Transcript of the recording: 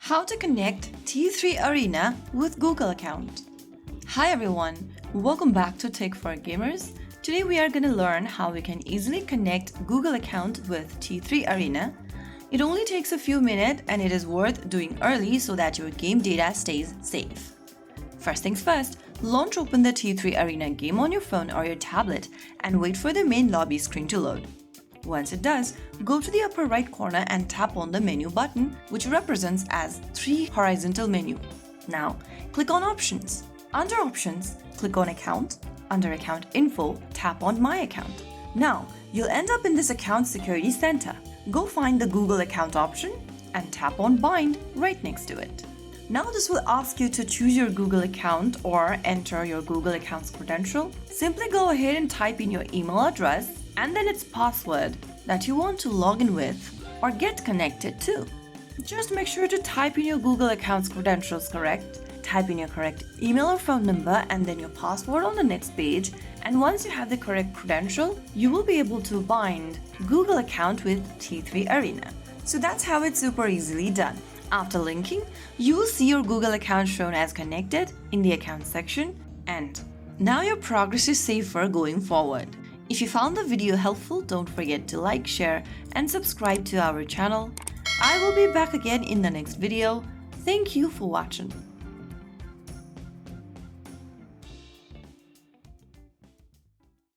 How to connect T3 Arena with Google account. Hi everyone, welcome back to Tech for Gamers. Today we are going to learn how we can easily connect Google account with T3 Arena. It only takes a few minutes and it is worth doing early so that your game data stays safe. First things first, launch open the T3 Arena game on your phone or your tablet and wait for the main lobby screen to load. Once it does, go to the upper right corner and tap on the menu button, which represents as 3 horizontal menu. Now, click on Options. Under Options, click on Account. Under Account Info, tap on My Account. Now, you'll end up in this Account Security Center. Go find the Google Account option and tap on Bind right next to it. Now this will ask you to choose your Google account or enter your Google account's credential. Simply go ahead and type in your email address and then its password that you want to log in with or get connected to. Just make sure to type in your Google account's credentials correct. Type in your correct email or phone number and then your password on the next page, and once you have the correct credential, you will be able to bind Google account with T3 Arena. So that's how it's super easily done. After linking, you will see your Google account shown as connected in the account section, and now your progress is safer going forward. If you found the video helpful, don't forget to like, share, and subscribe to our channel. I will be back again in the next video. Thank you for watching.